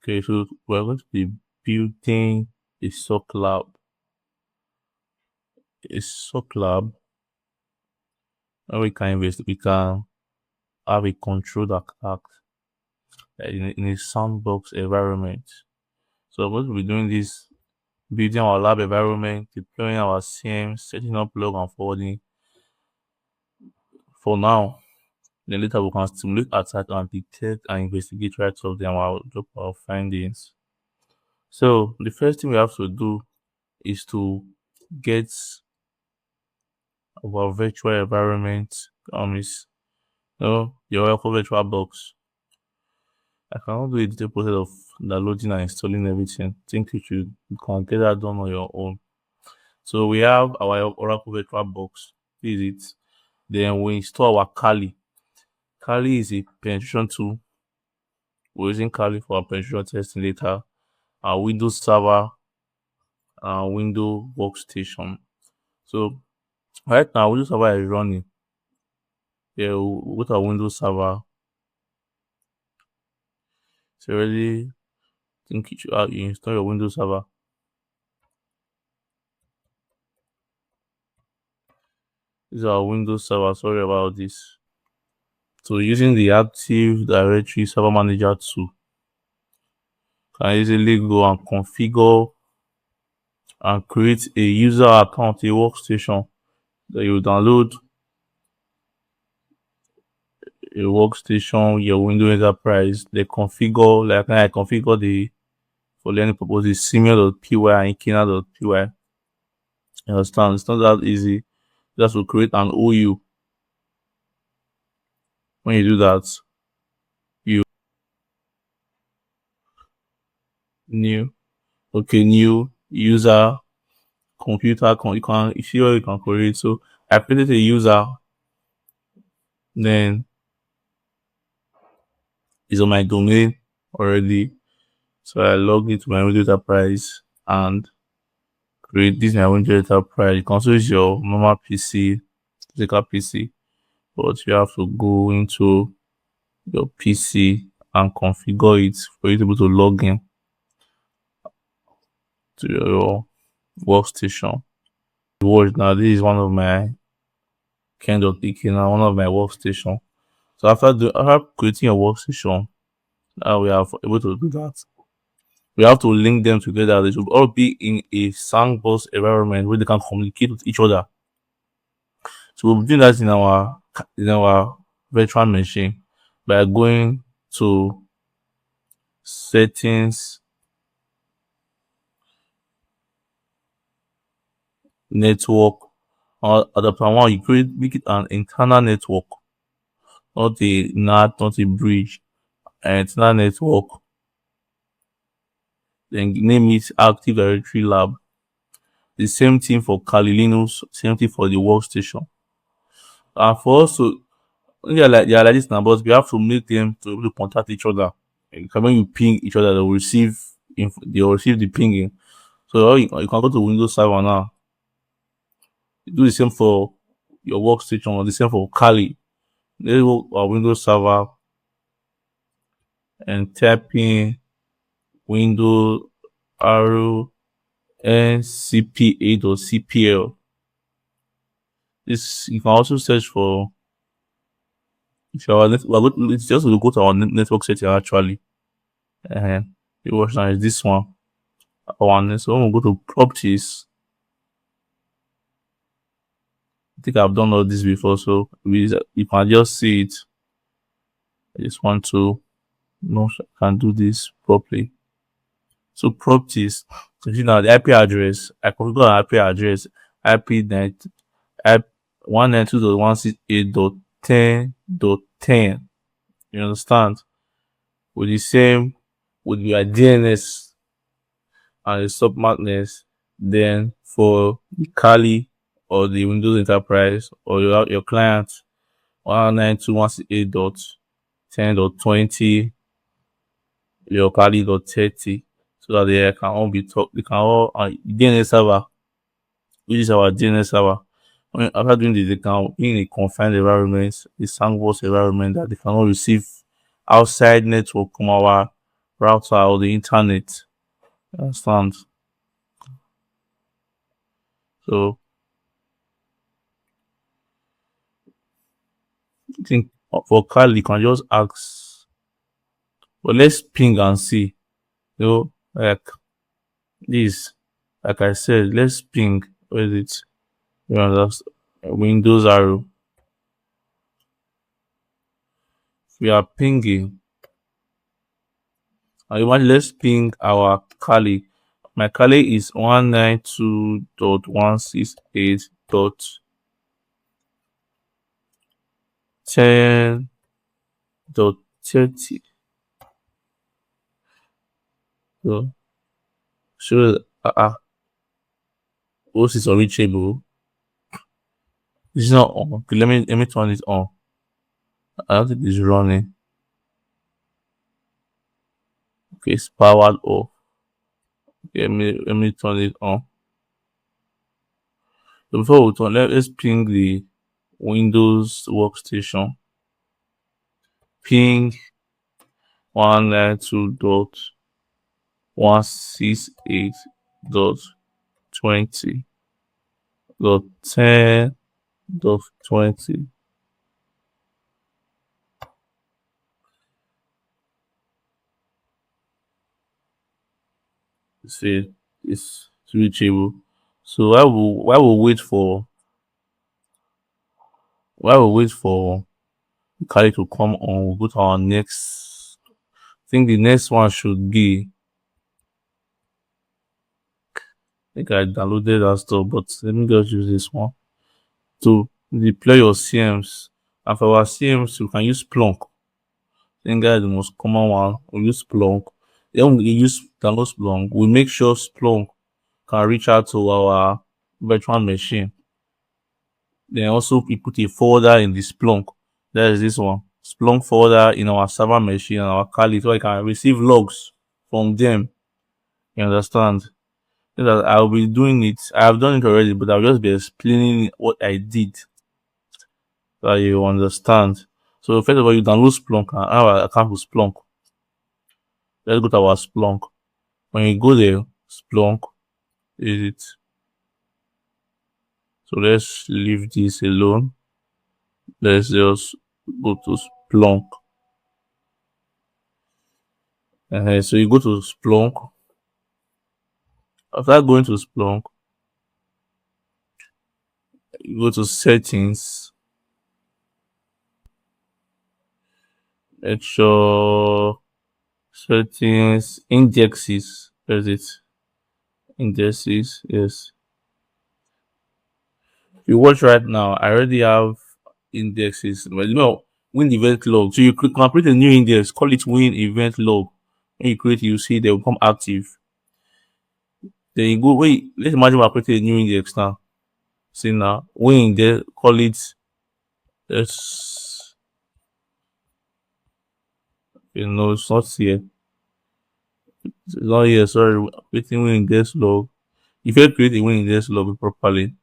Okay, so we're going to be building a SOC lab. A SOC lab where we can have a controlled attack in a sandbox environment. So we're going to be doing this, building our lab environment, deploying our CM, setting up log and forwarding for now. Then later we can stimulate attack and detect and investigate right of them our drop our findings. So the first thing we have to do is to get our virtual environment is your local virtual box. I cannot do a detailed process of downloading and installing everything. I think you can get that done on your own. So we have our Oracle Virtual Box. This is it. Then we install our Kali. Kali is a penetration tool. We're using Kali for our penetration testing later. Our Windows Server and Windows Workstation. So right now Windows Server is running. Yeah, we go to our Windows Server. So already think you should you install your Windows Server. This is our Windows Server. Sorry about this. So using the Active Directory Server Manager tool, can easily go and configure and create a user account, a workstation that you download a workstation, your Windows Enterprise. They configure like I configure the for learning purposes senior.py and ikina.py. You understand? It's not that easy. Just to create an OU. When you do that, you new new user computer you see what you can create. So I created a user, then it's on my domain already. So I log into my Windows Enterprise and create this my Windows Enterprise. You can also use your normal PC, physical PC, but you have to go into your PC and configure it for you to be able to log in to your workstation. Watch now, this is one of my kind of thinking now, one of my workstation. So after creating a workstation, now we are able to do that. We have to link them together. They should all be in a sandbox environment where they can communicate with each other. So we'll be doing that in our virtual machine by going to settings, network, or adapter one. You make it an internal network, not a NAT, not a bridge, an internal network. Then name it Active Directory Lab. The same thing for Kali Linux, same thing for the workstation. And for us to they are like this now, but we have to make them to be able to contact each other. Because when you ping each other, they will receive the pinging. So you can go to Windows Server now. Do the same for your workstation or the same for Kali. Let's go our Windows Server and type in Windows R ncpa.cpl. This you can also search for if our it's just to go to our network setting actually. The watch now is this one. So when we go to properties, I think I've done all this before, so you can just see it. I just want to know if I can do this properly. So properties, so you know the IP address. I configure an IP address, IP net, IP 192.168.10.10. You understand? With the same with your DNS and the submarkness. Then for the Kali or the Windows Enterprise or your client 192.168.10.20, your Kali.30, so that they can all be they can all DNS server, which is our DNS server. After doing this, they can be in a confined environment, a sandbox environment that they cannot receive outside network from our router or the internet. You understand? So I think for Kali, you can just ask, but let's ping and see. You know, like this, like I said, let's ping. Where is it? You understand? Windows arrow. We are pinging. I want let's ping our Kali. My Kali is 192.168.10.30. So show host is unreachable. This is not on. Okay, let me turn it on. I don't think it's running. Okay, it's powered off. Okay, let me turn it on. So before we turn, let's ping the Windows workstation. Ping 192.168.20.10.20. See, it's reachable. So while we wait for Kali to come on, we'll go to our next. I think the next one should be. I think I downloaded that stuff, but let me just use this one to deploy your CMs. And for our CMs, you can use Splunk. I think that's the most common one. We use Splunk. Then we use download Splunk. We make sure Splunk can reach out to our virtual machine. Then also we put a folder in the Splunk. That is this one. Splunk folder in our server machine and our Kali so I can receive logs from them. You understand? So that I'll be doing it. I have done it already, but I'll just be explaining what I did so that you understand. So first of all, you download Splunk and have an account with Splunk. Let's go to our Splunk. When you go there, Splunk is it. So let's leave this alone. Let's just go to Splunk. So you go to Splunk. After going to Splunk, you go to settings. Make sure settings indexes. Where is it? Indexes. Yes. If you watch right now, I already have indexes. Well, win event log. So you can create a new index. Call it win event log. When you create, you see they will become active. Then you go wait. Let's imagine we're creating a new index now. See now, win there. Call it. Let's. It's not here. It's not here. Sorry, creating win index log. If you create a win index log properly,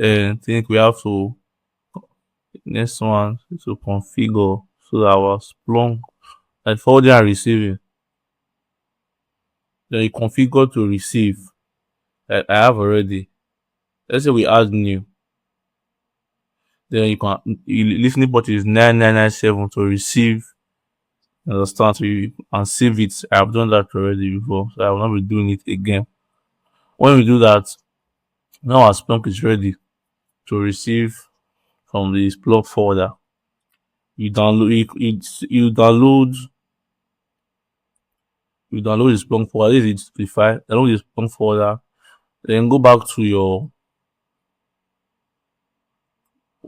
I think we have to next one is to configure so that our Splunk like forwarding and receiving. Then you configure to receive. Like I have already. Let's say we add new. Then listening port is 9997 to receive. Understand? So you and save it. I have done that already before, so I will not be doing it again. When we do that, now our Splunk is ready to receive from the Splunk folder. You download the Splunk folder. This is the file. Download the Splunk folder. Then go back to your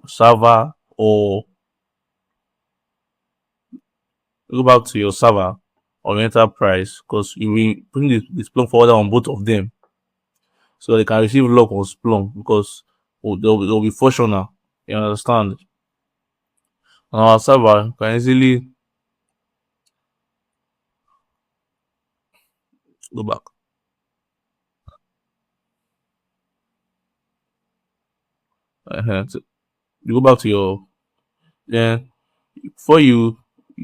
server or go back to your server or enterprise because you will put the Splunk folder on both of them so they can receive log on Splunk because they'll be functional. You understand? On our server, you can easily go back. So you go back to your then before you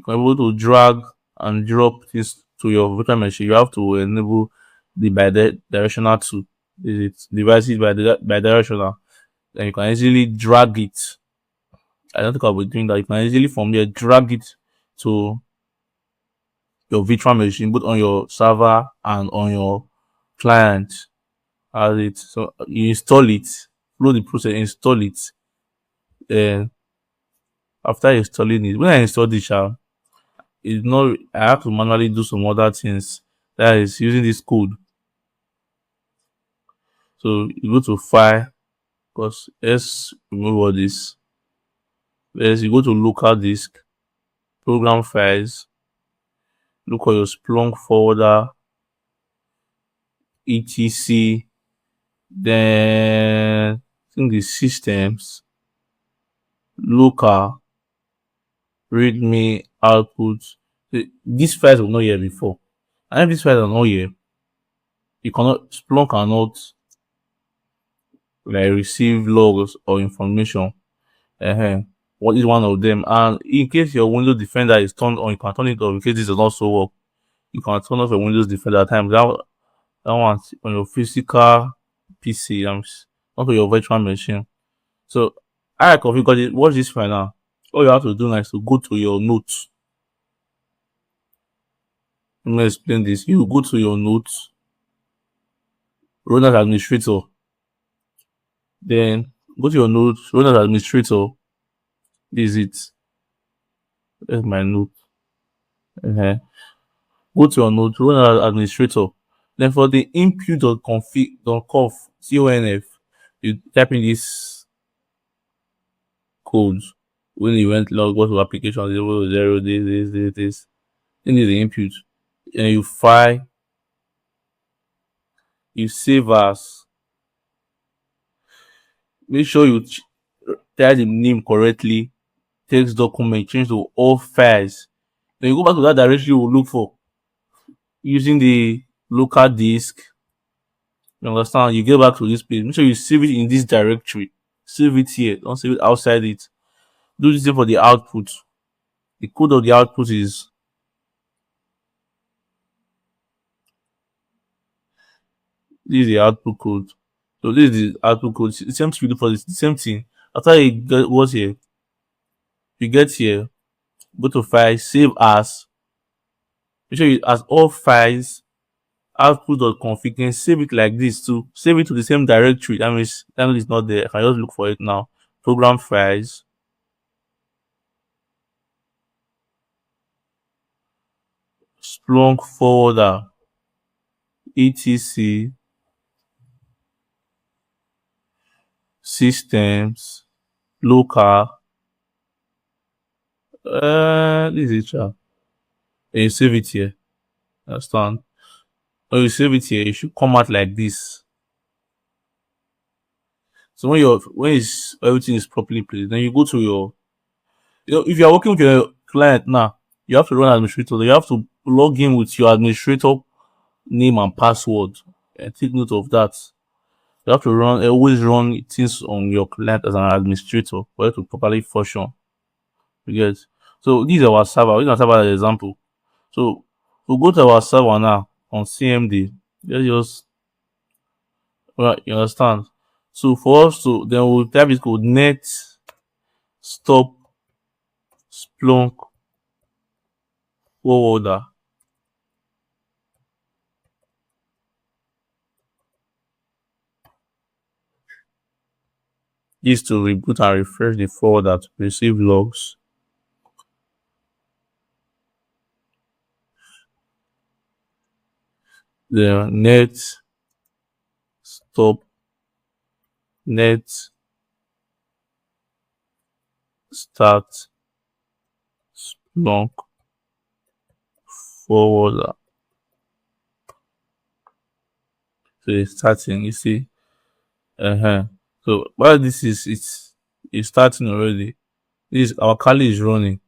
can be able to drag and drop this to your virtual machine, you have to enable the bi-directional tool. Is it devices bi-directional? Then you can easily drag it. I don't think I'll be doing that. You can easily from there drag it to your virtual machine, both on your server and on your client. As it so you install it, follow the process, install it. Then after installing it, when I install this, it's not I have to manually do some other things. That is using this code. So you go to file, because let's remove all this. Let's you go to local disk, program files, look for your Splunk folder, etc. Then I think the systems, local, readme, output. These files were not here before. And if these files are not here, you cannot Splunk cannot like receive logs or information. uh What is one of them? And in case your Windows Defender is turned on, you can turn it off. In case this does not so work, you can turn off your Windows Defender at times. That one on your physical PC, not on your virtual machine. So I configured it. Watch this file now. All you have to do now is to go to your notes. Let me explain this. You go to your notes, run as administrator. Then go to your notes, run as administrator. This is it. There's my note. uh Go to your note, run as administrator. Then for the input.config.conf conf, you type in this code. When you went log, go to application 0 0 this. Then is the input. And you file, you save as. Make sure you type the name correctly. Text document, change to all files. Then you go back to that directory you will look for using the local disk. You understand? You get back to this page. Make sure you save it in this directory. Save it here. Don't save it outside it. Do this thing for the output. The code of the output is this is the output code. So this is the output code. The same thing you do for this. The same thing. After you get what's here, you get here, go to file, save as. Make sure you as all files output.config, then save it like this too. Save it to the same directory. That means it's not there. I can just look for it now. Program files, Splunk folder, etc. Systems, local. This is it. And you save it here. Understand? When you save it here, it should come out like this. So everything is properly placed, then you go to your, if you are working with your client now, you have to run administrator. You have to log in with your administrator name and password. And take note of that. You have to always run things on your client as an administrator for it to properly function. You get? So this is our server. This is our server as an example. So we'll go to our server now on CMD. Let's just, right, you understand? So for us to, then we'll type this code net stop Splunk forwarder. This to reboot and refresh the forwarder to receive logs. The net stop net start Splunk forwarder. So it's starting, you see. So while this is it's starting already. This our Kali is running.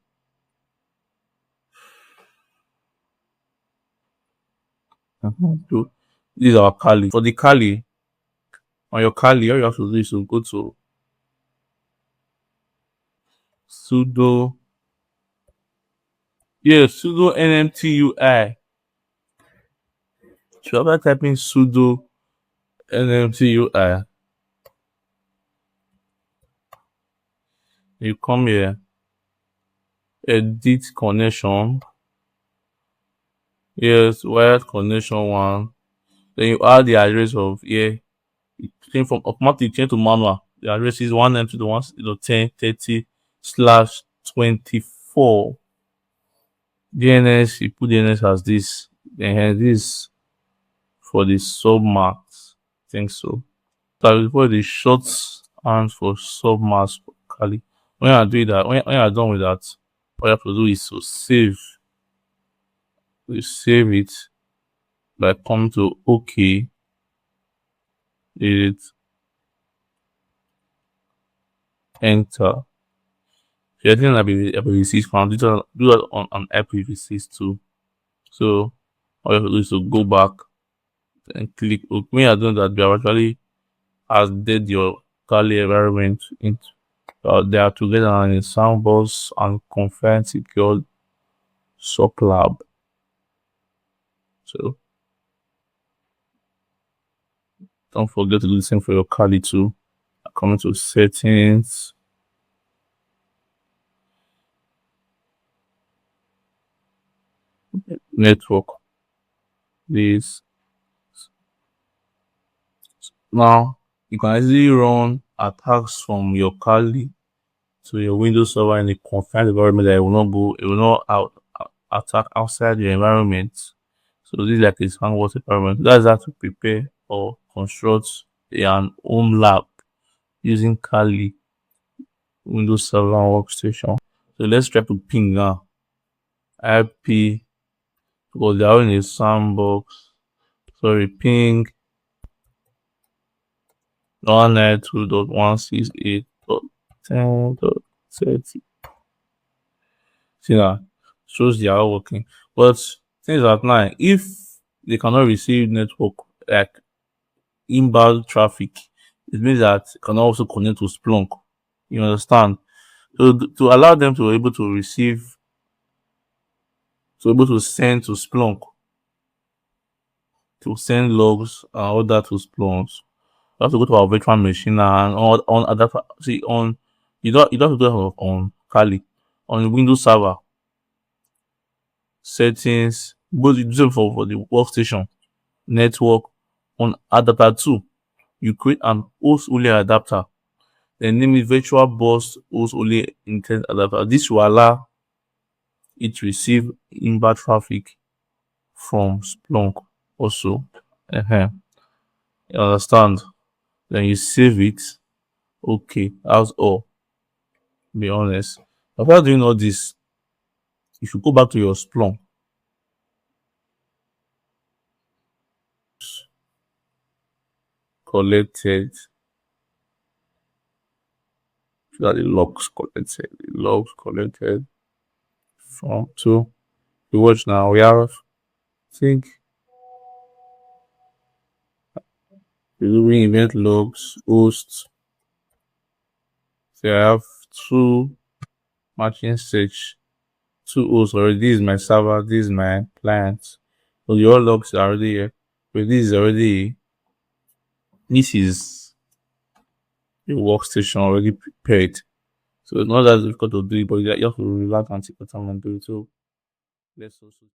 So this is our Kali. For the Kali, on your Kali, all you have to do is to go to sudo, sudo nmtui So after typing sudo nmcui, you come here, edit connection. Yes, wired connection one. Then you add the address of here. It came from automatic change to manual. The address is 192 to 1030 slash 24. DNS, you put DNS as this. Then here this for the submax. I think so. So I will put the short hand for submax Kali. When I do that, when you are done with that, what you have to do is to save. We save it by coming to OK. It enter. So I think IPv6 can do that on an IPv6 too. So all you have to do is to go back and click OK. When you are doing that, we have actually added your Kali environment into they are together in a sandbox and confined secured sublab. So don't forget to do the same for your Kali too. Coming to settings, network. This now you can easily run attacks from your Kali to your Windows server in a confined environment that it will not attack outside your environment. So this is like a sandbox environment. That's how to prepare or construct an home lab using Kali Windows Server and Workstation. So let's try to ping now. IP because they are in a sandbox. Sorry, ping 192.168.10.30. See now, shows they are working. But things at night, if they cannot receive network like inbound traffic, it means that it can also connect to Splunk. You understand? So to allow them to be able to receive, to be able to send to Splunk, to send logs and all that to Splunk, you have to go to our virtual machine and on adapter. See on you don't have to do that on Kali. On Windows Server settings, go to do for the workstation network on adapter 2. You create an host only adapter. Then name it virtual bus host only intent adapter. This will allow it to receive inbound traffic from Splunk also. You understand? Then you save it. Okay, that's all. Be honest. After doing all this, if you go back to your Splunk, collected, that the logs collected from two. You watch now. We have, I think, doing event logs, hosts. So I have two matching search, two hosts already. This is my server, this is my client. So your logs are already here. But this is already, this is the workstation already prepared. So it's not that difficult to do it, but you have to relax and take your time and do it. So let's also